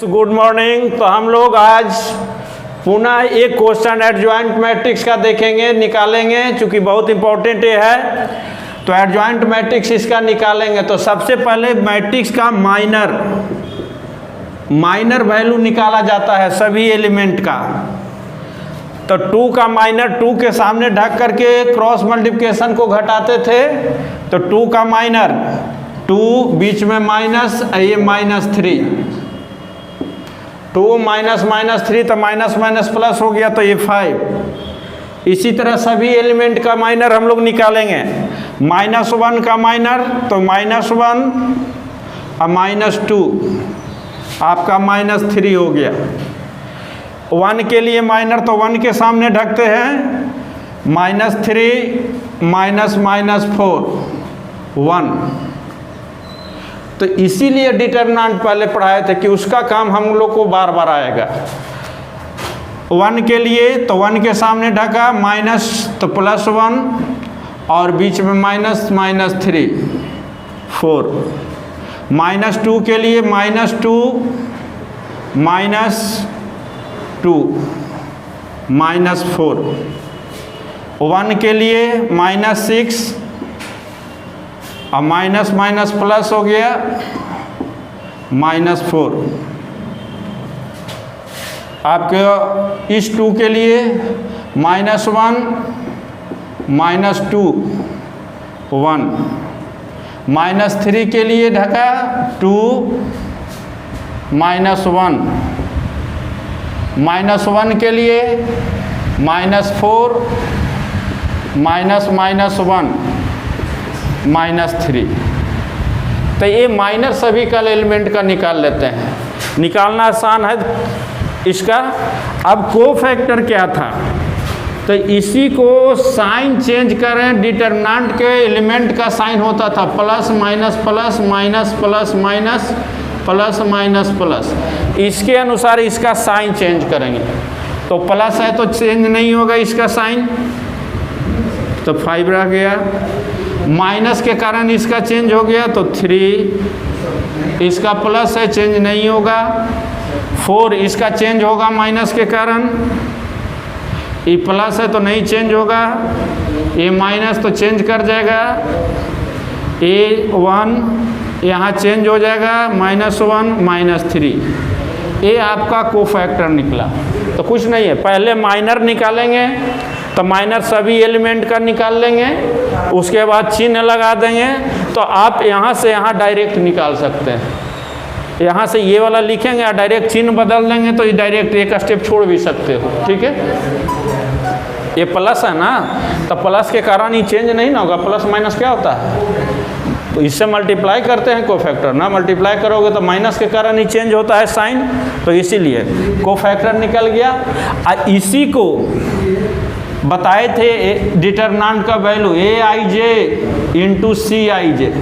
Good morning. तो हम लोग आज पुनः एक क्वेश्चन एडजॉइंट मैट्रिक्स का देखेंगे, निकालेंगे, चूंकि बहुत इंपॉर्टेंट ये है। तो एडजॉइंट मैट्रिक्स इसका निकालेंगे। तो सबसे पहले मैट्रिक्स का माइनर वैल्यू निकाला जाता है सभी एलिमेंट का। तो 2 का माइनर 2 के सामने ढक करके क्रॉस मल्टीप्लिकेशन को घटाते थे। तो 2 का माइनर 2, बीच में माइनस, ये -3, 2 -3, तो माइनस माइनस प्लस हो गया, तो ये 5। इसी तरह सभी एलिमेंट का माइनर हम लोग निकालेंगे। -1 का माइनर तो -1 और -2 आपका -3 हो गया। 1 के लिए माइनर तो 1 के सामने ढकते हैं, -3 -4 1। तो इसीलिए डिटरमिनेंट पहले पढ़ाए थे कि उसका काम हम लोग को बार बार आएगा। 1 के लिए तो 1 के सामने ढका, माइनस तो +1 और बीच में -3 4। -2 के लिए -2 -2 -4। 1 के लिए -6 और माइनस माइनस प्लस हो गया, -4। आपके इस 2 के लिए -1 -2 1। -3 के लिए ढका 2 -1। -1 के लिए -4 -1 -3। तो ये माइनर सभी का एलिमेंट का निकाल लेते हैं। निकालना आसान है इसका। अब कोफैक्टर क्या था, तो इसी को साइन चेंज करें। डिटरमिनेंट के एलिमेंट का साइन होता था plus minus plus minus plus minus plus minus plus. इसके अनुसार इसका साइन चेंज करेंगे। तो प्लस है तो चेंज नहीं होगा इसका साइन, तो 5 रह गया। माइनस के कारण इसका चेंज हो गया तो 3। इसका प्लस है, चेंज नहीं होगा। 4 इसका चेंज होगा माइनस के कारण। ये प्लस है तो नहीं चेंज होगा, ये माइनस तो चेंज कर जाएगा। ये 1 यहाँ चेंज हो जाएगा, -1 -3। ये आपका कोफैक्टर निकला। तो कुछ नहीं है, पहले माइनर निकालेंगे। तो माइनर सभी एलिमेंट का निकाल लेंगे, उसके बाद चिन्ह लगा देंगे। तो आप यहाँ से यहाँ डायरेक्ट निकाल सकते हैं। यहाँ से ये वाला लिखेंगे और डायरेक्ट चिन्ह बदल देंगे, तो ये डायरेक्ट एक स्टेप छोड़ भी सकते हो। ठीक है, ये प्लस है ना, तो प्लस के कारण ये चेंज नहीं ना होगा। प्लस माइनस क्या होता है, तो इससे मल्टीप्लाई करते हैं कोफैक्टर ना। मल्टीप्लाई करोगे तो माइनस के कारण ही चेंज होता है साइन, तो इसीलिए कोफैक्टर निकल गया। और इसी को बताए थे डिटरमिनेंट का value Aij into Cij।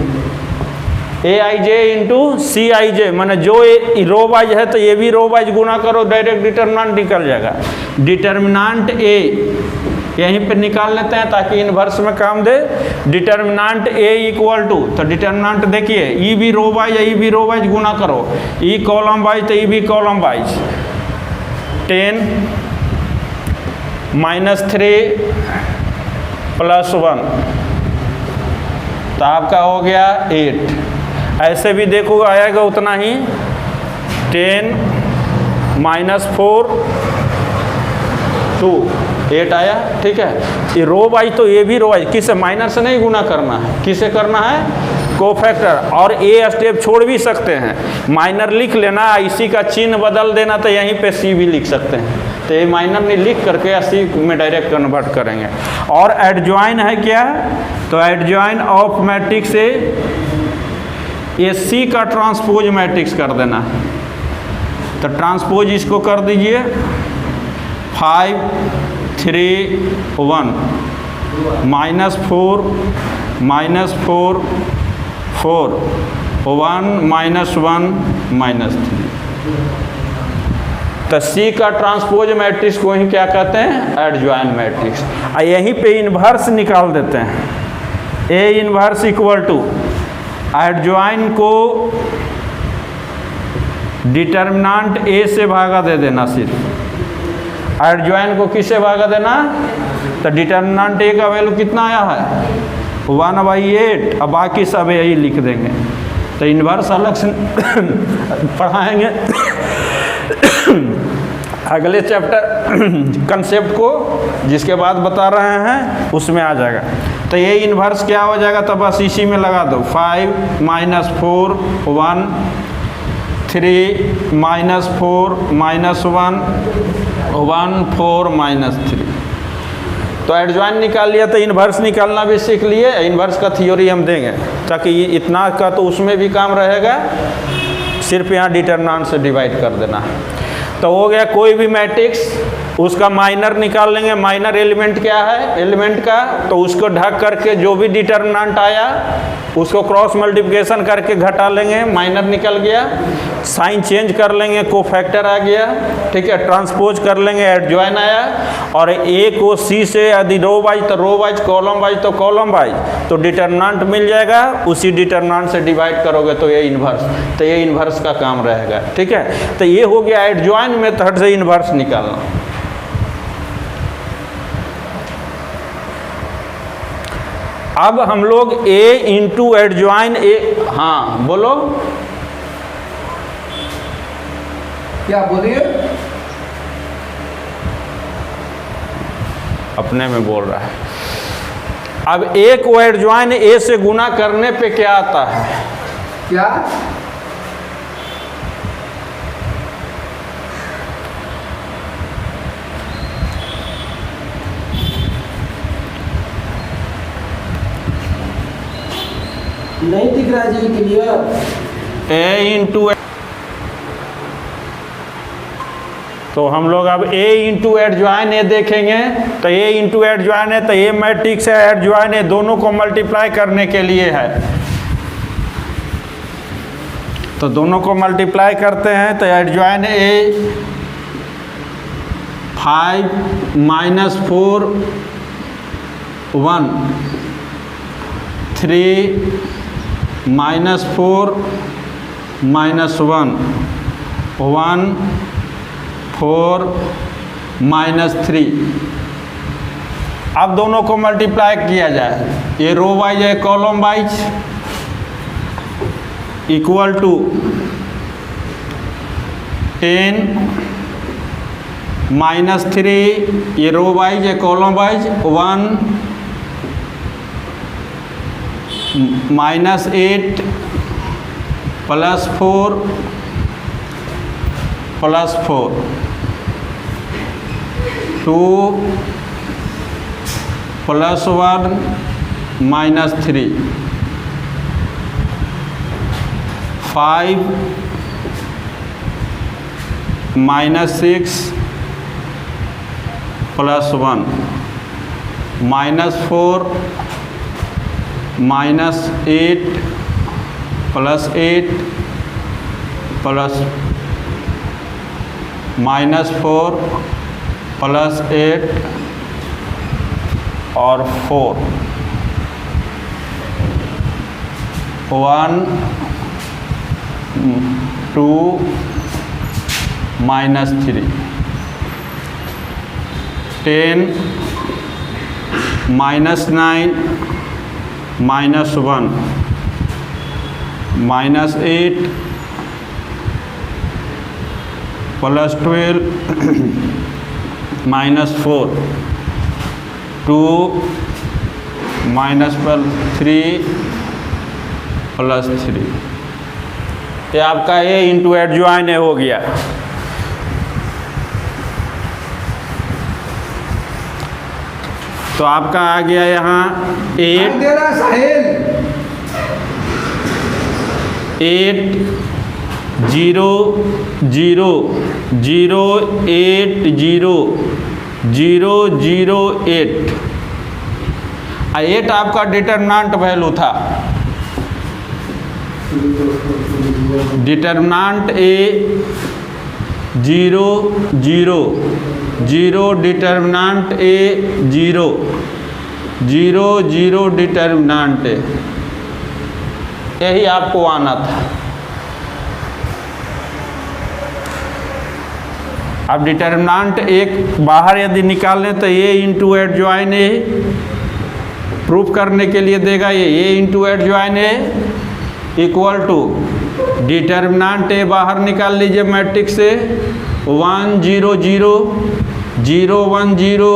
Aij into Cij माने जो रो वाइज है तो ये भी रो वाइज गुना करो, डायरेक्ट डिटरमिनेंट निकल जाएगा। डिटरमिनेंट A यहीं पे निकाल लेते हैं ताकि इनवर्स में काम दे। डिटरमिनेंट A इक्वल टू, तो डिटरमिनेंट देखिए, ई भी रो वाइज है, ई भी रो वाइज गुना करो। ई कॉलम वाइज तो ई भी कॉलम वाइज। 10 -3 +1 तो आपका हो गया 8। ऐसे भी देखो आएगा उतना ही। 10 -4 2 8 आया। ठीक है, ये रो वाइज तो ये भी रो वाइज, किसे माइनर से नहीं गुना करना है, किसे करना है, कोफैक्टर। और ए स्टेप छोड़ भी सकते हैं, माइनर लिख लेना, इसी का चिन्ह बदल देना, तो यहीं पे सी भी लिख सकते हैं। तो ये माइनर नहीं लिख करके सी में डायरेक्ट कन्वर्ट करेंगे। और एडजॉइन है क्या, तो एडजॉइन ऑफ मैट्रिक्स से ये सी का ट्रांसपोज मैट्रिक्स कर देना है। तो ट्रांसपोज इसको कर दीजिए 5 3 1 -4 -4 4 1 -1 -3। तो सी का ट्रांसपोज मैट्रिक्स को ही क्या कहते हैं, एडजॉइन मैट्रिक्स। यहीं पे इन्वर्स निकाल देते हैं। ए इन्वर्स इक्वल टू एडजॉइन को डिटर्मिनांट ए से भागा दे देना सिर्फ। एडजॉइन को किससे भागा देना? तो डिटर्मिनांट ए का वैल्यू कितना आया है? 1/8। अब बाकी सब यही लिख देंगे। तो इन्वर्स अलग से पढ़ाएंगे अगले चैप्टर कंसेप्ट को, जिसके बाद बता रहे हैं उसमें आ जाएगा। तो ये इन्वर्स क्या हो जाएगा? तो बस इसी में लगा दो 5 - 4 1 3 - 4 -1 1 4 -3। तो एडजॉइन निकाल लिया, तो इन्वर्स निकालना भी सीख लिए। इन्वर्स का थ्योरी हम देंगे, ताकि इतना का तो उसमें भी काम रहेगा, सिर्फ यहाँ डिटर्मिनेंट से डिवाइड कर देना है। तो हो गया कोई भी मैट्रिक्स, उसका माइनर निकाल लेंगे। माइनर एलिमेंट क्या है एलिमेंट का? तो उसको ढक करके जो भी डिटर्मिनेंट आया उसको क्रॉस मल्टीप्लिकेशन करके घटा लेंगे, माइनर निकल गया। साइन चेंज कर लेंगे, कोफैक्टर आ गया, ठीक है। ट्रांसपोज कर लेंगे, एडजॉइन आया। और ए को सी से यदि रो वाइज तो रो वाइज, कॉलम वाइज तो कॉलम वाइज, तो डिटर्मिनेंट मिल जाएगा। उसी डिटर्मिनेंट से डिवाइड करोगे तो ये इन्वर्स, तो ये इन्वर्स का काम रहेगा, ठीक है। तो ये हो गया एडजॉइन मेथड से इन्वर्स निकालना। अब हम लोग A इंटू एडजॉइन ए, हाँ बोलो क्या बोलिए? अपने में बोल रहा है। अब A को एडजॉइन A से गुना करने पे क्या आता है? क्या? नहीं दिख रहा जी क्लियर। A इंटू, तो हम लोग अब A इंटू एडजॉइन ए देखेंगे। तो A इंटू एडजॉइन है, तो ये मैट्रिक्स है, एडजॉइन है, दोनों को मल्टीप्लाई करने के लिए है। तो दोनों को मल्टीप्लाई करते हैं, तो एडजॉइन ए 5 - 4 1 3 - 4 -1 1 4 -3। अब दोनों को मल्टीप्लाई किया जाए, ये रो वाइज है कॉलम वाइज, इक्वल टू 10 -3, ये रो वाइज है कॉलम वाइज, 1 -8 +4 +4 2 +1 -3 5 -6 +1 -4 -8 +8 प्लस -4 +8 और 4 1 2 -3 10 -9 -1 -8 +12 -4 2 -3 +3। ये आपका ए इंटू एडजॉइन हो गया। तो आपका आ गया यहाँ 8 0 0 0 8 0 0 0 8। 8 आपका डिटरमिनेंट वैल्यू था। Determinant A 0 0 0 determinant A 0 0 0 determinant A, यही आपको आना था। अब डिटर्मिनेंट एक बाहर यदि निकालें तो A into adjoint A proof करने के लिए देगा ये A into adjoint A equal to determinant A बाहर निकाल लीजिए मैट्रिक्स से 1 0 0 0 1 0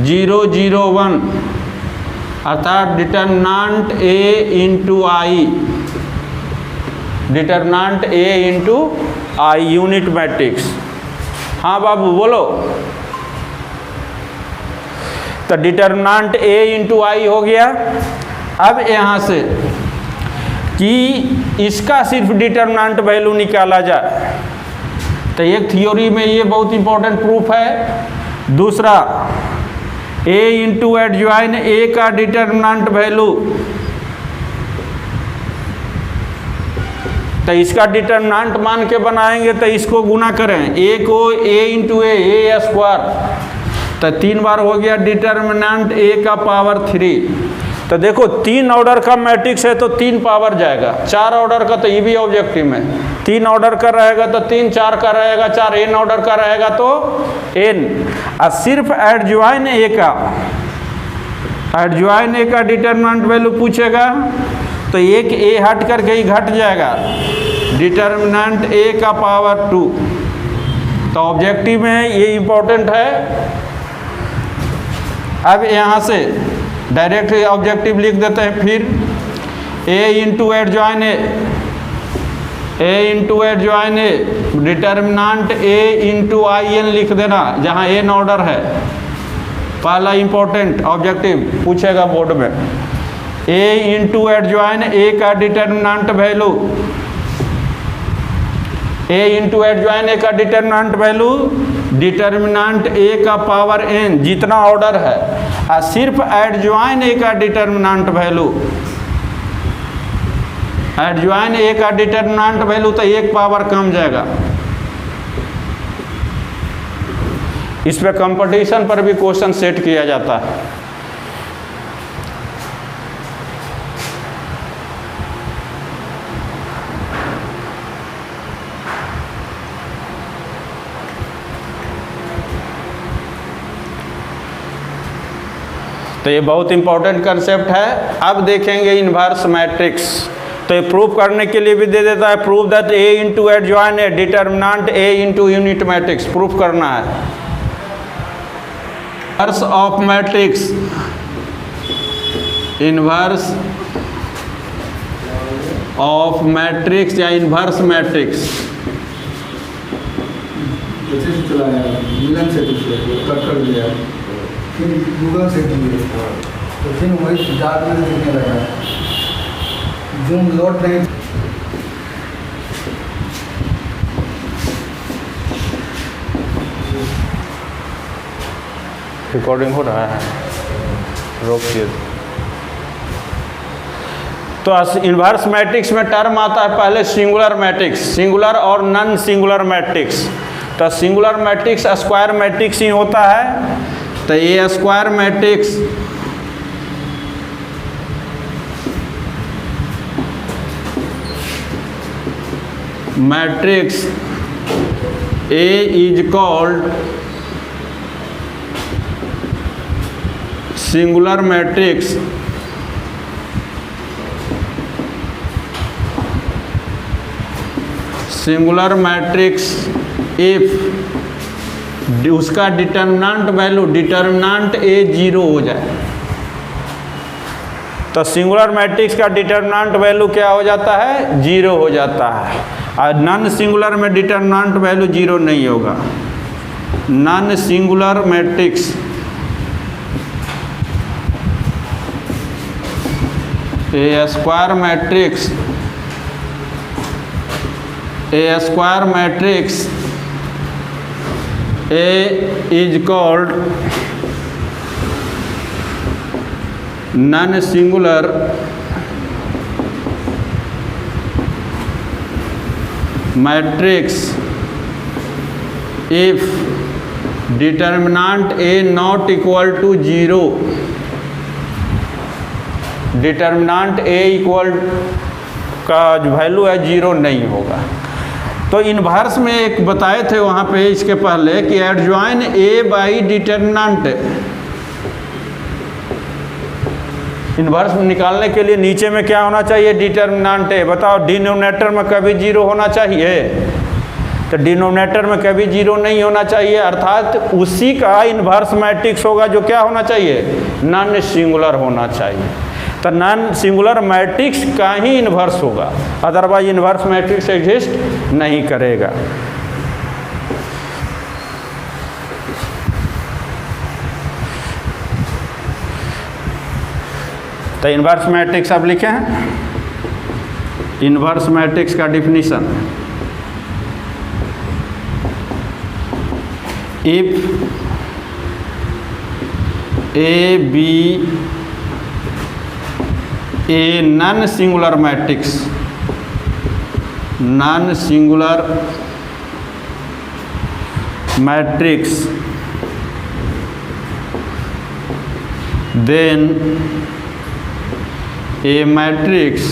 0 0 1 अर्थात determinant A into I, determinant A into I unit matrix. हाँ बाबू बोलो। तो डिटर्मिनेंट ए इंटू आई हो गया। अब यहाँ से कि इसका सिर्फ डिटर्मिनेंट वैल्यू निकाला जाए तो एक थ्योरी में ये बहुत इंपॉर्टेंट प्रूफ है। दूसरा ए इंटू एडज्वाइन ए का डिटर्मिनेंट वैल्यू, तो इसका डिटर्मिनेंट मान के बनाएंगे तो इसको गुना करें ए को ए इंटू ए स्क्वायर, तो 3 बार हो गया डिटर्मिनेंट ए का पावर 3। तो देखो 3 ऑर्डर का मैट्रिक्स है तो 3 पावर जाएगा, 4 ऑर्डर का तो ये भी ऑब्जेक्टिव में 3 ऑर्डर का रहेगा तो 3, 4 का रहेगा 4, n ऑर्डर का रहेगा तो n। और सिर्फ एडज्वाइन ए का, एडज्वाइन ए का डिटर्मिनेंट वैल्यू पूछेगा तो एक ए हट करके ही घट जाएगा, डिटर्मिनेंट ए का पावर 2। तो ऑब्जेक्टिव में ये इंपॉर्टेंट है। अब यहाँ से डायरेक्ट ऑब्जेक्टिव लिख देते हैं फिर A into adjoint A into adjoint A determinant A into I n लिख देना जहाँ एन ऑर्डर है। पहला इंपॉर्टेंट ऑब्जेक्टिव पूछेगा बोर्ड में, ए इंटू एडज्वाइन ए का डिटर्मिनेंट वैल्यू, ए इंटू एडज्वाइन ए का डिटर्मिनेंट वैल्यू डिटर्मिनेंट ए का पावर n जितना ऑर्डर है, और सिर्फ एडज्वाइन ए का डिटर्मिनेंट वैल्यू, एडज्वाइन ए का डिटर्मिनेंट वैल्यू तो 1 पावर कम जाएगा। इस पे कंपटीशन पर भी क्वेश्चन सेट किया जाता है। तो ये बहुत इंपॉर्टेंट कंसेप्ट है। अब देखेंगे इन्वर्स मैट्रिक्स। तो ये प्रूफ करने के लिए भी दे देता है, proof that A into adjoint A determinant A into unit matrix proof करना है। Inverse of matrix, inverse of matrix या इन्वर्स मैट्रिक्स। गूगल से तो फिर वही डार्क में दिखने लगा, जूम लोड नहीं। रिकॉर्डिंग हो रहा है, रोकिए। तो इन्वर्स मैट्रिक्स में टर्म आता है पहले सिंगुलर मैट्रिक्स, सिंगुलर और नॉन सिंगुलर मैट्रिक्स। तो सिंगुलर मैट्रिक्स स्क्वायर मैट्रिक्स ही होता है। तो ये square matrix matrix A is called singular matrix singular matrix if उसका डिटर्मिनेंट वैल्यू डिटर्मिनेंट ए 0 हो जाए। तो सिंगुलर मैट्रिक्स का डिटर्मिनेंट वैल्यू क्या हो जाता है? 0 हो जाता है। और नॉन सिंगुलर में डिटर्मिनेंट वैल्यू 0 नहीं होगा। Non singular matrix A square matrix, A square matrix A is called non-singular matrix if determinant A not equal to 0, determinant A equal का जो वैल्यू है 0 नहीं होगा। तो इन्वर्स में एक बताए थे वहाँ पे इसके पहले कि adjoin A by determinant. Inverse निकालने के लिए नीचे में क्या होना चाहिए? Determinant A. बताओ डिनोमिनेटर में कभी जीरो होना चाहिए? तो डिनोमिनेटर में कभी जीरो नहीं होना चाहिए, अर्थात उसी का इन्वर्स मैट्रिक्स होगा जो क्या होना चाहिए? नॉन सिंगुलर होना चाहिए। तो नॉन सिंगुलर मैट्रिक्स का ही इन्वर्स होगा, अदरवाइज इन्वर्स मैट्रिक्स एग्जिस्ट नहीं करेगा। तो इन्वर्स मैट्रिक्स अब लिखे हैं। इन्वर्स मैट्रिक्स का definition, if A B A non singular matrix, non singular matrix, then a matrix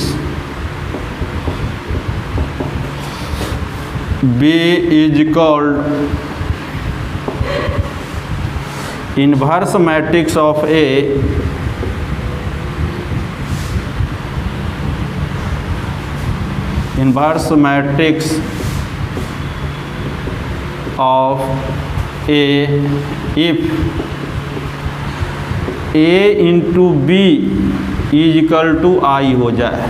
B is called inverse matrix of A, inverse matrix of A if A into B is equal to I हो जाए।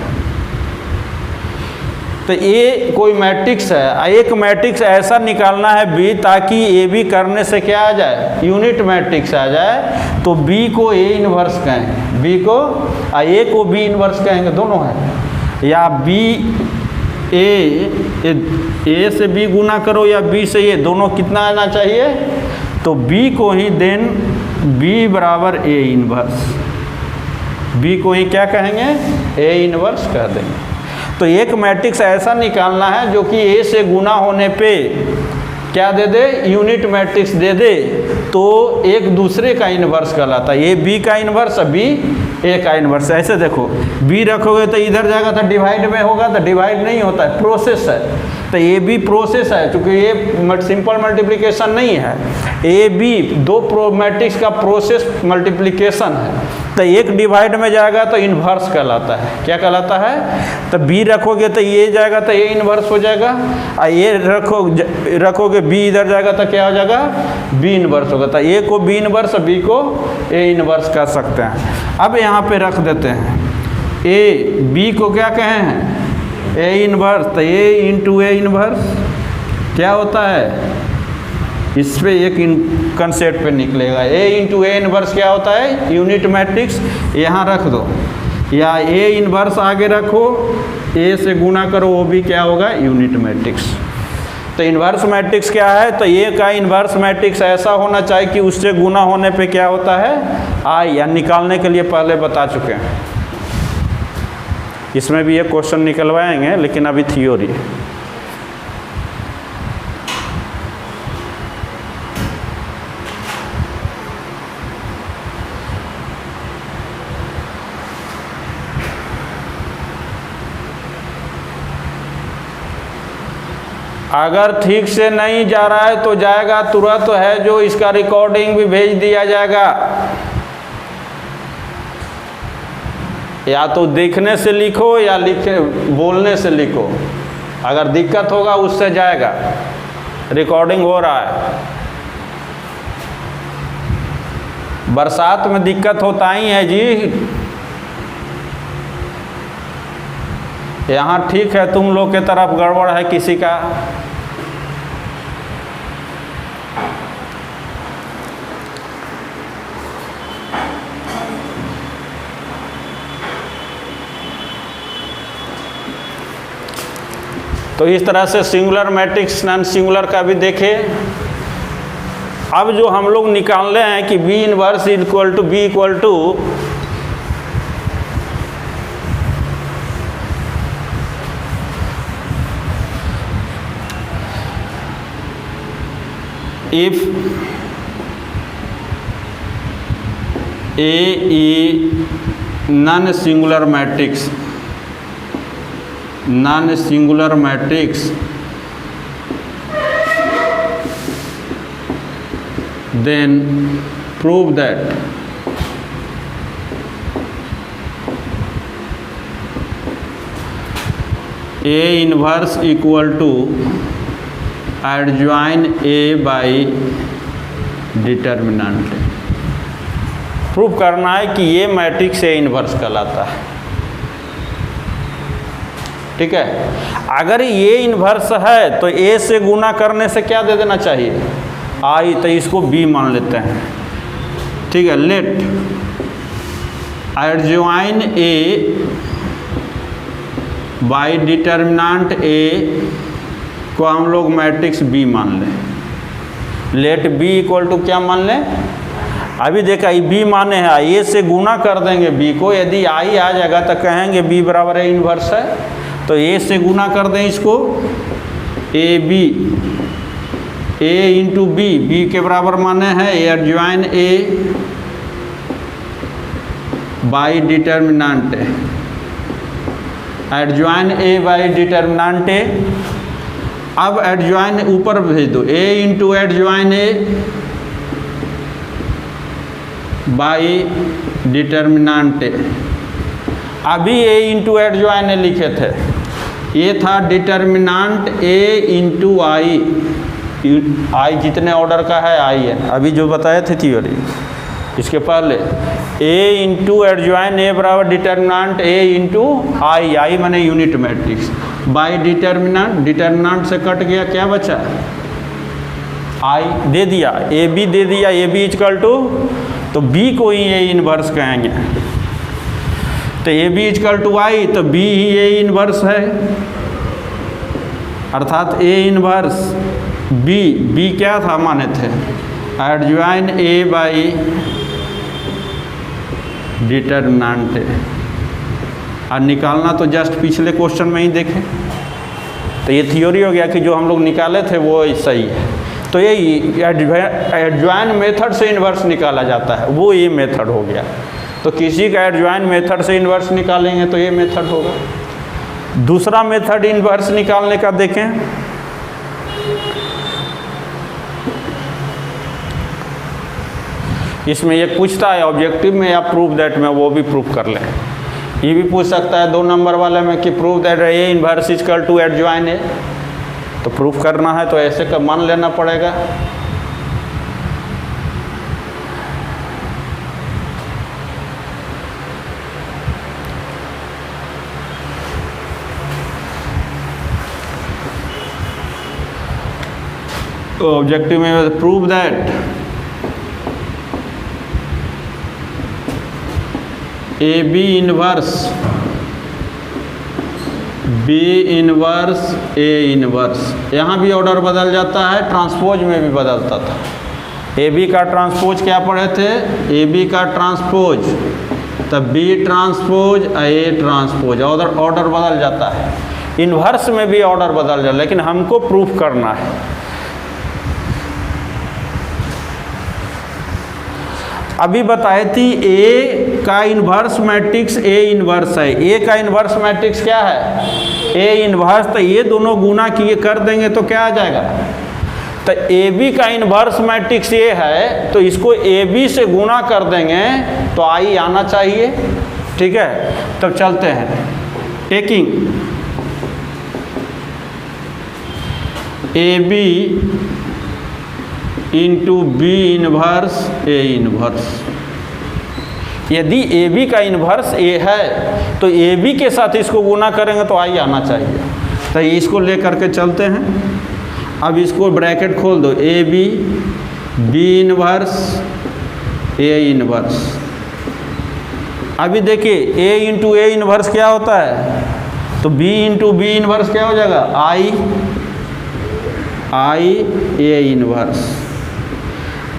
तो ए कोई matrix है, एक matrix ऐसा निकालना है B ताकि ए बी करने से क्या आ जाए? यूनिट मैट्रिक्स आ जाए। तो बी को ए इन्वर्स कहेंगे, बी को ए को बी इन्वर्स कहेंगे, दोनों है। या बी ए से बी गुना करो या बी से ए, दोनों कितना आना चाहिए? तो बी को ही देन बी बराबर ए इन्वर्स, बी को ही क्या कहेंगे? ए इन्वर्स कह देंगे। तो एक मैट्रिक्स ऐसा निकालना है जो कि ए से गुना होने पे क्या दे दे? यूनिट मैट्रिक्स दे दे, तो एक दूसरे का इन्वर्स कहलाता है। ए बी का इन्वर्स, बी ए का इन्वर्स। ऐसे देखो, बी रखोगे तो इधर जाएगा तो डिवाइड में होगा, तो डिवाइड नहीं होता है, प्रोसेस है। तो ए बी प्रोसेस है, क्योंकि ये सिंपल मल्टीप्लिकेशन नहीं है। ए बी दो मैट्रिक्स का प्रोसेस मल्टीप्लिकेशन है। तो एक डिवाइड में जाएगा तो इन्वर्स कहलाता है। क्या कहलाता है? तो बी रखोगे तो ये जाएगा तो ए इन्वर्स हो जाएगा, और ये रखोगे बी इधर जाएगा तो क्या हो जाएगा? बी इन्वर्स होगा। तो ए को बी इन्वर्स, बी को ए इन्वर्स कर सकते हैं। अब यहाँ पे रख देते हैं ए बी को क्या कहे हैं? A inverse. तो ए इंटू ए इन्वर्स क्या होता है? इस पे एक कंसेप्ट पे निकलेगा। ए इंटू ए इन्वर्स क्या होता है? Unit matrix. यहाँ रख दो, या ए इन्वर्स आगे रखो, ए से गुना करो, वो भी क्या होगा? Unit matrix. तो इन्वर्स मैट्रिक्स क्या है? तो ए का इन्वर्स मैट्रिक्स ऐसा होना चाहिए कि उससे गुना होने पे क्या होता है? आई, या निकालने के लिए पहले बता चुके हैं। इसमें भी एक क्वेश्चन निकलवाएंगे, लेकिन अभी थ्योरी। अगर ठीक से नहीं जा रहा है तो जाएगा तुरंत है, जो इसका रिकॉर्डिंग भी भेज दिया जाएगा। या तो देखने से लिखो या बोलने से लिखो। अगर दिक्कत होगा उससे जाएगा, रिकॉर्डिंग हो रहा है। बरसात में दिक्कत होता ही है जी। यहाँ ठीक है, तुम लोग के तरफ गड़बड़ है किसी का। तो इस तरह से सिंगुलर मैट्रिक्स नॉन सिंगुलर का भी देखे। अब जो हम लोग निकाल रहे हैं कि B inverse equal to B equal to if A is non-singular matrix then prove that A inverse equal to adjoin A by determinant. Prove करना है कि ये मैट्रिक्स ए इन्वर्स कहलाता है। ठीक है, अगर ये इन्वर्स है तो ए से गुना करने से क्या दे देना चाहिए, आई, तो इसको बी मान लेते हैं। ठीक है, let adjoint A by determinant A को हम लोग मैट्रिक्स बी मान लें। लेट बी इक्वल टू क्या मान लें, अभी देखा ये बी माने हैं, ए से गुना कर देंगे बी को, यदि आई आ जाएगा तो कहेंगे बी बराबर ए इन्वर्स है, तो ए से गुना कर दें इसको, A B, A into B, B के बराबर माने हैं adjoint A by determinant A, adjoint A by determinant A. अब एडजॉइन ऊपर भेज दो, A into adjoint A by determinant A. अभी ए इंटू एडजॉइन ए लिखे थे, ये था डिटर्मिनेंट ए इंटू आई, आई जितने ऑर्डर का है आई है, अभी जो बताए थे थ्योरी इसके पहले, ए इंटू एडजॉइन ए बराबर डिटर्मिनेंट ए इंटू आई, आई माने unit matrix, by determinant, determinant से कट गया, क्या बचा, आई दे दिया, ए बी दे दिया, ए बी इक्वल टू, तो बी को ही ए इन्वर्स कहेंगे, तो ए बी इक्वल टू आई, तो बी ही ए इन्वर्स है, अर्थात ए इन्वर्स बी, बी क्या था माने थे एडजॉइन ए बाई डिटर्मिनेंट ए। और निकालना तो जस्ट पिछले क्वेश्चन में ही देखें, तो ये थ्योरी हो गया कि जो हम लोग निकाले थे वो सही है। तो ये एडजॉइन मेथड से इन्वर्स निकाला जाता है, वो ये मेथड हो गया। तो किसी का एडजॉइन मेथड से इन्वर्स निकालेंगे तो ये मेथड होगा। दूसरा मेथड इन्वर्स निकालने का देखें, इसमें ये पूछता है ऑब्जेक्टिव में या प्रूव दैट में, वो भी प्रूव कर लें। ये भी पूछ सकता है 2 नंबर वाले में कि prove that A inverse equal to adjoint A, तो प्रूफ करना है तो ऐसे का मान लेना पड़ेगा। तो ऑब्जेक्टिव में prove that A B inverse B inverse A inverse, यहाँ भी ऑर्डर बदल जाता है, ट्रांसपोज में भी बदलता था। ए बी का ट्रांसपोज क्या पढ़े थे, ए बी का ट्रांसपोज, तब B transpose A transpose, order बदल जाता है। इन्वर्स में भी ऑर्डर बदल जाता है, लेकिन हमको प्रूफ करना है। अभी बताई थी ए का इन्वर्स मैट्रिक्स ए इन्वर्स है, ए का इन्वर्स मैट्रिक्स क्या है, ए इन्वर्स, तो ये दोनों गुना किए कर देंगे तो क्या आ जाएगा, तो ए बी का इन्वर्स मैट्रिक्स ये है, तो इसको ए बी से गुना कर देंगे तो आई आना चाहिए। ठीक है, तब चलते हैं, taking A B into B inverse A inverse. यदि ए बी का इन्वर्स ए है तो ए बी के साथ इसको गुना करेंगे तो आई आना चाहिए, तो इसको ले करके चलते हैं। अब इसको ब्रैकेट खोल दो, A B B inverse A inverse. अभी देखिए ए इंटू ए इन्वर्स क्या होता है, तो बी इंटू बी इन्वर्स क्या हो जाएगा, आई ए इन्वर्स।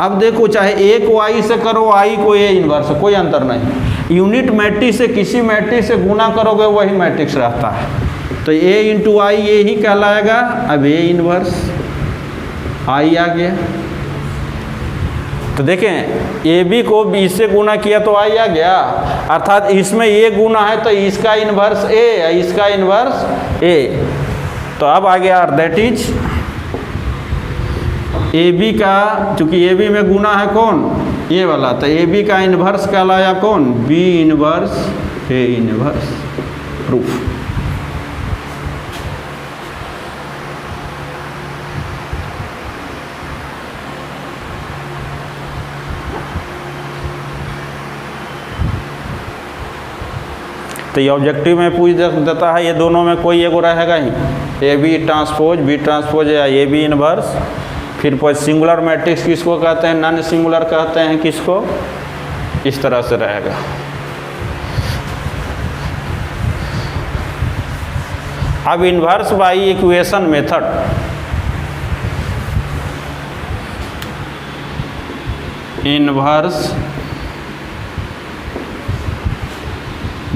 अब देखो चाहे ए को आई से करो, आई को ए इन्वर्स, कोई अंतर नहीं। यूनिट मैट्रिक्स से किसी मैट्रिक्स से गुना करोगे वही मैट्रिक्स रहता है, तो ए इंटू आई ये ही कहलाएगा। अब ए इन्वर्स आई आ गया, तो देखें ए बी को बी से गुना किया तो आई आ गया, अर्थात इसमें ये गुना है तो इसका इन्वर्स ए, इसका इन्वर्स ए, तो अब आ गया दैट इज ए बी का, चूँकि ए बी में गुना है कौन, ये वाला, तो ए बी का इन्वर्स कहलाया कौन, B inverse A inverse. Proof. तो ये ऑब्जेक्टिव में पूछ देता है, ये दोनों में कोई एगो रहेगा ही, A B transpose, B transpose या ए बी इनवर्स। फिर कोई सिंगुलर मैट्रिक्स किसको कहते हैं, नॉन सिंगुलर कहते हैं किसको, इस तरह से रहेगा। अब inverse by equation method, inverse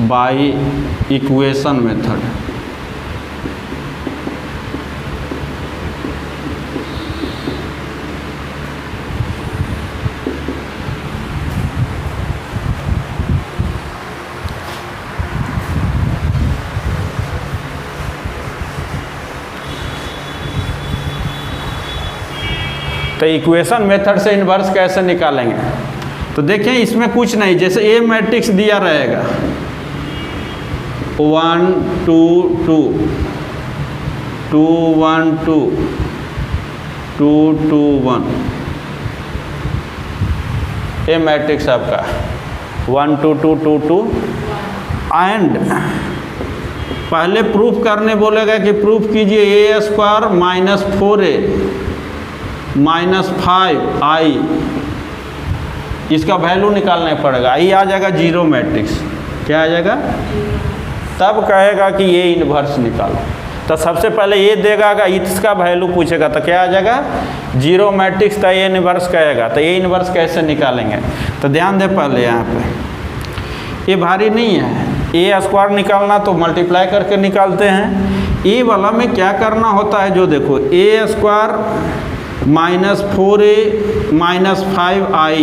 by equation method. तो इक्वेशन मेथड से इन्वर्स कैसे निकालेंगे, तो देखें इसमें कुछ नहीं, जैसे ए मैट्रिक्स दिया रहेगा 1 2 2 2 1 2 2 2 1, ए मैट्रिक्स आपका 1 2 2 2 2 एंड पहले प्रूफ करने बोलेगा कि प्रूफ कीजिए ए square minus 4a minus 5i, इसका वैल्यू निकालना पड़ेगा। ये आ जाएगा जीरो मैट्रिक्स, क्या आ जाएगा, तब कहेगा कि ये इन्वर्स निकालो। तो सबसे पहले ये देगा, इसका वैल्यू पूछेगा तो क्या आ जाएगा, जीरो मैट्रिक्स, तो ये इन्वर्स कहेगा। तो ये इन्वर्स कैसे निकालेंगे, तो ध्यान दे पहले यहाँ पे, ये भारी नहीं है, ए स्क्वायर निकालना तो मल्टीप्लाई करके निकालते हैं। ए वाला में क्या करना होता है, जो देखो ए square minus 4a minus 5i,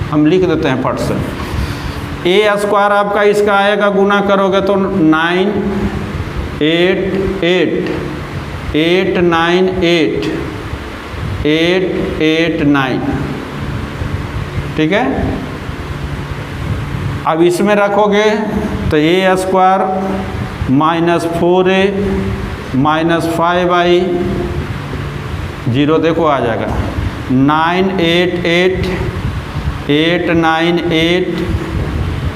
हम लिख देते हैं फट से। ए स्क्वायर आपका इसका आएगा, गुना करोगे तो 9 8 8 8 9 8 8 8 9, ठीक है। अब इसमें रखोगे तो A square minus 4a minus 5i, zero देखो आ जाएगा 9 8 8 8 9 8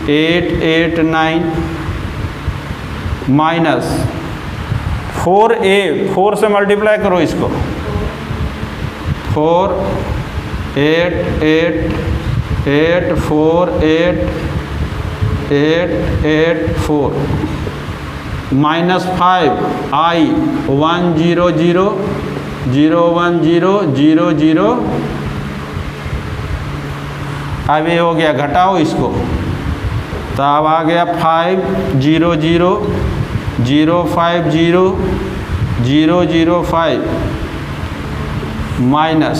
8 8 9 माइनस 4a, 4 से मल्टीप्लाई करो इसको, 4 8 8 8 4 8 8 8 4 माइनस 5i 1 0 0 0 1 0 0 0। अब ये हो गया, घटाओ इसको, तो अब आ गया 5 0 0 0 5 0 0 0 5 माइनस,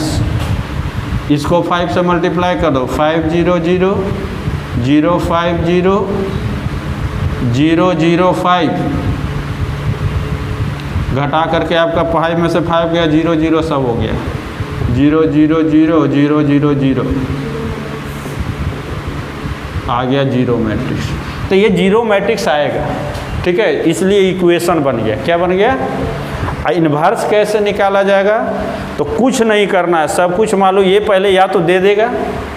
इसको 5 से मल्टीप्लाई कर दो, 5 0 0 0 5 0 0 0 5, घटा करके आपका 5 में से 5 गया, 0 0 सब हो गया, 0 0 0 0 0 0 आ गया जीरो मैट्रिक्स। तो ये जीरो मैट्रिक्स आएगा, ठीक है, इसलिए इक्वेशन बन गया। क्या बन गया, इन्वर्स कैसे निकाला जाएगा, तो कुछ नहीं करना है, सब कुछ मालूम। ये पहले या तो दे देगा,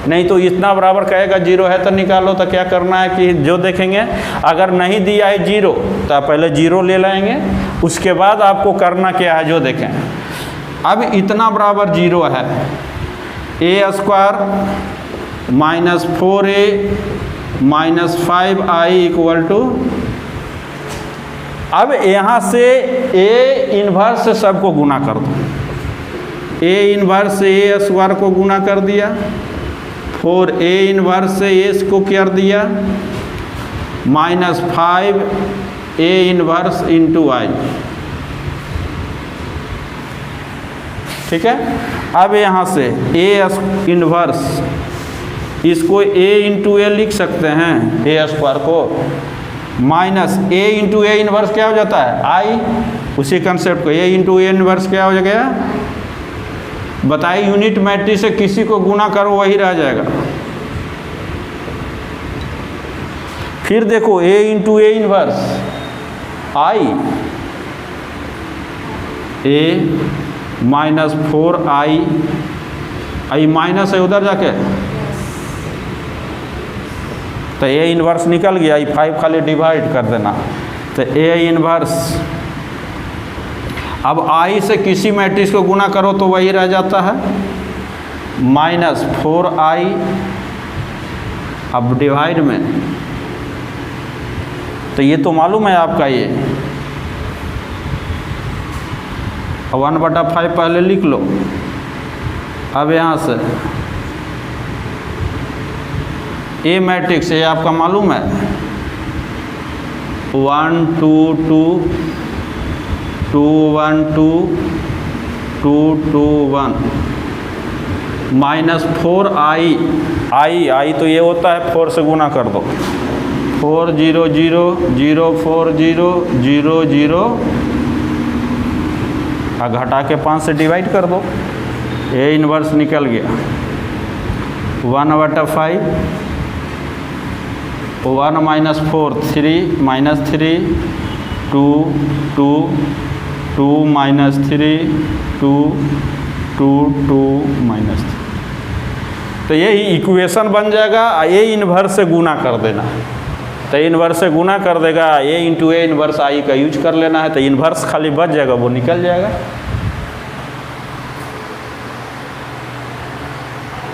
नहीं तो इतना बराबर कहेगा जीरो है तो निकालो। तो क्या करना है कि जो देखेंगे, अगर नहीं दिया है जीरो तो आप पहले जीरो ले लाएंगे, उसके बाद आपको करना क्या है जो देखें। अब इतना बराबर जीरो है, A square minus 4a minus 5i equal to, अब यहाँ से ए इन्वर्स से सबको गुना कर दो, ए इन्वर्स से ए स्क्वायर को गुना कर दिया, और ए इन्वर्स से ए को कर दिया, माइनस 5 ए इन्वर्स इंटू आई, ठीक है। अब यहाँ से ए इन्वर्स, इसको ए इंटू ए लिख सकते हैं, ए स्क्वायर को, minus A into A inverse क्या हो जाता है, आई, उसी कंसेप्ट को ए इंटू ए इन्वर्स क्या हो गया, बताइए यूनिट मैट्रिक्स से किसी को गुना करो वही रह जाएगा। फिर देखो A into A inverse I, A minus 4i, I minus है उधर जाके, तो A इनवर्स निकल गया, आई 5 खाली डिवाइड कर देना, तो A इनवर्स। अब I से किसी मैट्रिक्स को गुना करो तो वही रह जाता है, माइनस 4i, अब डिवाइड में, तो ये तो मालूम है आपका, ये 1/5 पहले लिख लो। अब यहाँ से ए मैट्रिक्स ये आपका मालूम है 1 2 2 2 1 2 2 2 1 माइनस 4i, आई तो ये होता है 4 से गुना कर दो, 4 0 0 0 4 0 0 0, घटा के 5 से डिवाइड कर दो, ए इनवर्स निकल गया 1/5, 1 माइनस 4 3 माइनस 3 2 2 2 माइनस 3 2 2 2 माइनस 3, तो यही इक्वेशन बन जाएगा। ए इनवर्स से गुना कर देना, तो इनवर्स से गुना कर देगा, ए इंटू ए इनवर्स आई का यूज कर लेना है, तो इनवर्स खाली बच जाएगा, वो निकल जाएगा।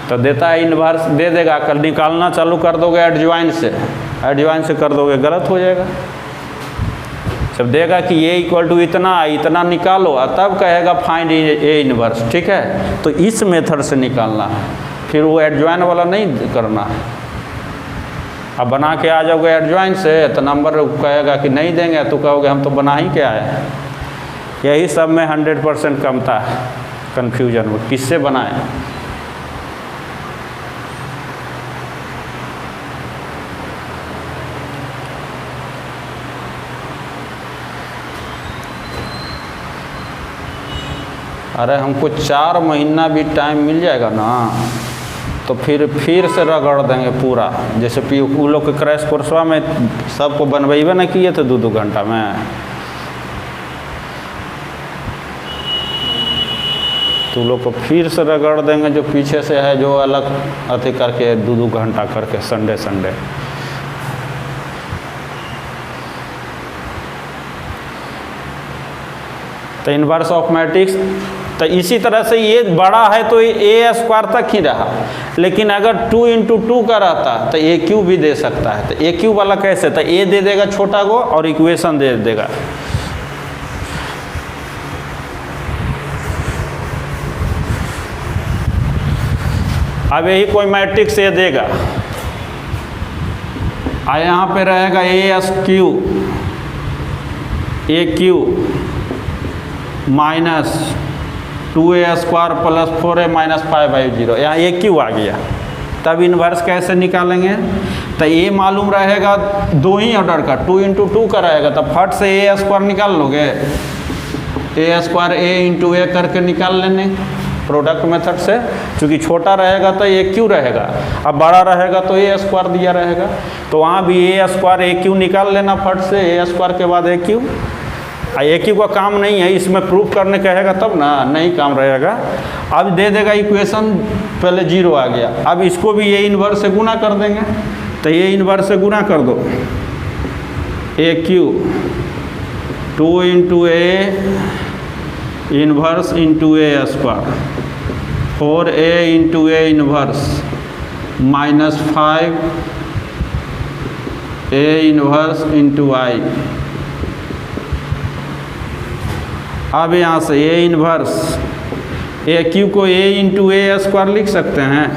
तो देता है इनवर्स, दे देगा, कल निकालना चालू कर दोगे एडजॉइन से कर दोगे गलत हो जाएगा। जब देगा कि ये इक्वल टू इतना निकालो, तब कहेगा फाइंड ए इनवर्स, ठीक है। तो इस मेथड से निकालना है, फिर वो एडजॉइन वाला नहीं करना है। अब बना के आ जाओगे एडजॉइन से तो नंबर कहेगा कि नहीं देंगे, तो कहोगे हम तो बना ही के आए हैं। यही सब में 100% कमता है कन्फ्यूजन, वो किससे बनाए। अरे हमको 4 महीना भी टाइम मिल जाएगा ना, तो फिर से रगड़ देंगे पूरा। जैसे वो लोग के क्रैश कोर्सवा में सबको बनवेबे ना किए थे 2-2 घंटा में, तो लोग को फिर से रगड़ देंगे जो पीछे से है, जो अलग अति करके 2-2 घंटा करके संडे। तो इनवर्स ऑफ मैट्रिक्स, तो इसी तरह से ये बड़ा है तो ए स्क्वायर तक ही रहा, लेकिन अगर 2 इंटू 2 का रहता तो ए क्यूब भी दे सकता है। तो ए क्यूब वाला कैसे, तो ए दे देगा छोटा को और इक्वेशन दे देगा। अब यही कोई मैट्रिक्स ए देगा, यहाँ पे रहेगा A cube minus 2a square plus 4a minus 5/0, यहाँ ए क्यू आ गया। तब इनवर्स कैसे निकालेंगे, तो ए मालूम रहेगा 2 ही ऑर्डर का, 2 इंटू 2 का रहेगा, तब फट से ए स्क्वायर निकाल लोगे, ए स्क्वायर ए इंटू ए करके निकाल लेने प्रोडक्ट मेथड से। क्योंकि छोटा रहेगा तो ए क्यू रहेगा, अब बड़ा रहेगा तो ए स्क्वायर दिया रहेगा, तो वहाँ भी ए स्क्वायर ए क्यू निकाल लेना फट से, ए स्क्वायर के बाद ए क्यू। ए क्यू का काम नहीं है, इसमें प्रूफ करने कहेगा तब ना, नहीं काम रहेगा। अब दे देगा इक्वेशन, पहले 0 आ गया, अब इसको भी ए इनवर्स से गुना कर देंगे, तो ए इनवर्स से गुना कर दो, A cube 2 into A inverse into A square, 4a into A inverse minus 5a inverse into I. अब यहाँ से ए इनवर्स, ए क्यू को ए इंटू ए स्क्वायर लिख सकते हैं,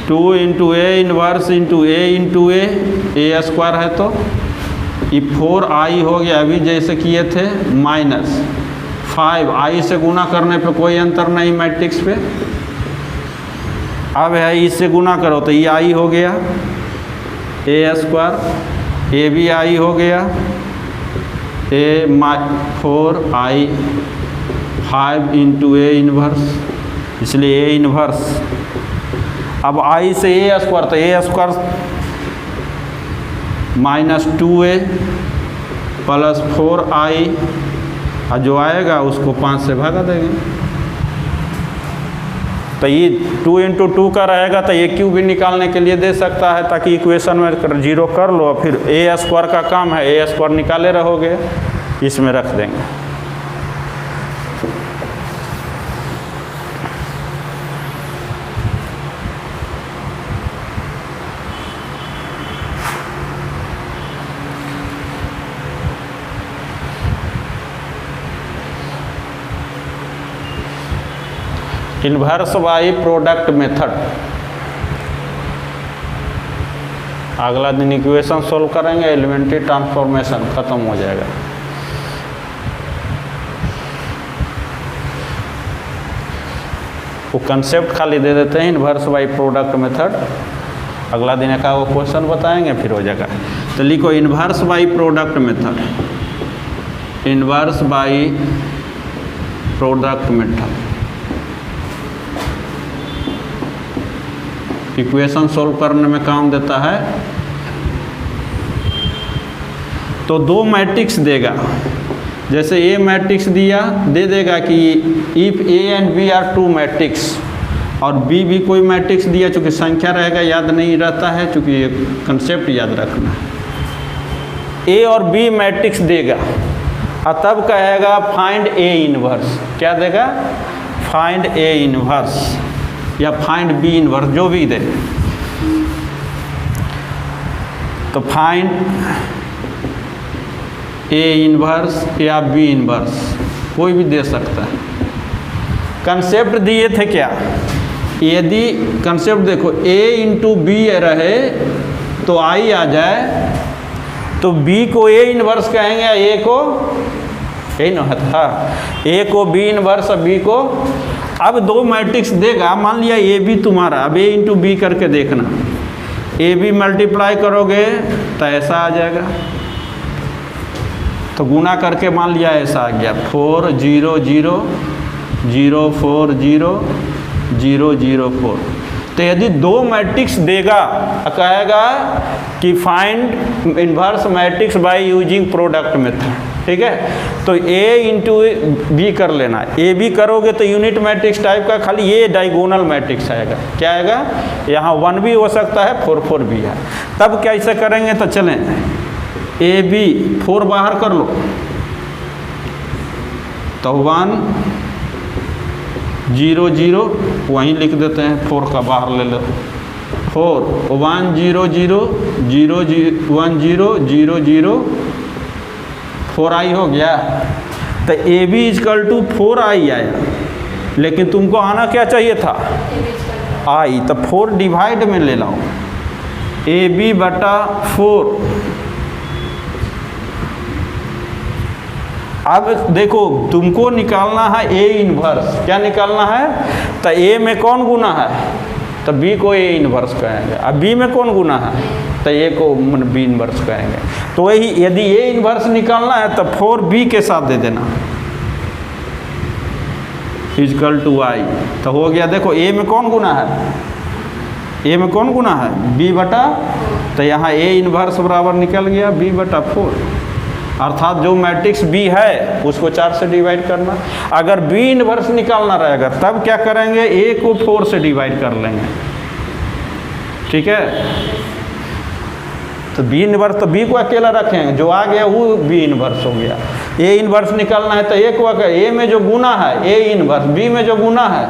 2 into A inverse into A square है, तो ये 4i हो गया अभी जैसे किए थे, माइनस 5i से गुना करने पे कोई अंतर नहीं मैट्रिक्स पे। अब है इससे गुना करो तो ये i हो गया ए स्क्वायर, ए भी i हो गया, 4i 5 इंटू ए इन्वर्स, इसलिए ए इन्वर्स। अब आई से ए स्क्वायर, तो A square minus 2a plus 4i, और जो आएगा उसको 5 से भागा देंगे। तो ये 2 इंटू 2 का रहेगा, तो ये क्यू भी निकालने के लिए दे सकता है, ताकि इक्वेशन में जीरो कर लो, फिर ए स्क्वायर का काम है, ए स्क्वायर निकाले रहोगे, इसमें रख देंगे। इन्वर्स बाई प्रोडक्ट मेथड, अगला दिन इक्वेशन सोल्व करेंगे, एलिमेंट्री ट्रांसफॉर्मेशन खत्म हो जाएगा। वो कंसेप्ट खाली दे देते हैं, इन्वर्स बाई प्रोडक्ट मेथड, अगला दिन का वो क्वेश्चन बताएंगे, फिर हो जाएगा। तो लिखो inverse by product method, inverse by product method. Equation solve करने में काम देता है। तो दो मैट्रिक्स देगा, जैसे ए मैट्रिक्स दिया, दे देगा कि if A and B are two matrix, और बी भी कोई मैट्रिक्स दिया, चूँकि संख्या रहेगा याद नहीं रहता है, चूँकि ये कंसेप्ट याद रखना है। ए और बी मैट्रिक्स देगा, और तब कहेगा फाइंड ए इन्वर्स। क्या देगा? फाइंड ए इन्वर्स या फाइंड बी इन्वर्स, जो भी दे। तो फाइंड ए इन्वर्स या बी इन्वर्स, कोई भी दे सकता है। कंसेप्ट दिए थे क्या? यदि कंसेप्ट देखो ए इंटू बी रहे तो आई आ जाए, तो बी को ए इन्वर्स कहेंगे या ए को ए न था, ए को बी इन्वर्स और बी को। अब दो मैट्रिक्स देगा, मान लिया ए बी तुम्हारा, अब ए इंटू बी करके देखना, ए बी मल्टीप्लाई करोगे तो ऐसा आ जाएगा, तो गुना करके मान लिया ऐसा आ गया 4 0 0 0 4 0 0 0 4। तो यदि दो मैट्रिक्स देगा, कहेगा कि find inverse matrix by using product method, ठीक है। तो ए इंटू बी कर लेना, ए बी करोगे तो यूनिट मैट्रिक्स टाइप का, खाली ये डायगोनल मैट्रिक्स आएगा। क्या आएगा? यहाँ 1 भी हो सकता है, 4 4 भी है। तब कैसे करेंगे? तो चलें, ए बी 4 बाहर कर लो, तो 1 0 0 वहीं लिख देते हैं, 4 का बाहर ले लो, 4 1 0 0 0 1 0 0 0 4i हो गया। तो A B is equal to 4i आया, लेकिन तुमको आना क्या चाहिए था? आई। तो 4 डिवाइड में ले लाओ, ए बी बटा 4। अब देखो तुमको निकालना है ए इन्वर्स। क्या निकालना है? तो ए में कौन गुना है? तो बी को ए इन्वर्स कहेंगे। अब बी में कौन गुना है? तो ए को बी इन्वर्स कहेंगे। तो वही यदि ए इन्वर्स निकालना है तो 4b के साथ दे देना, इजकल टू आई। तो हो गया। देखो ए में कौन गुना है? ए में कौन गुना है? b बटा, तो यहाँ ए इन्वर्स बराबर निकल गया b बटा 4। अर्थात जो मैट्रिक्स b है उसको 4 से डिवाइड करना। अगर b इन्वर्स निकालना रहेगा तब क्या करेंगे? a को 4 से डिवाइड कर लेंगे, ठीक है। तो b इन्वर्स, तो b को अकेला रखेंगे, जो आ गया वो b इन्वर्स हो गया। a इन्वर्स निकालना है तो a को, a में जो गुना है a इन्वर्स, b में जो गुना है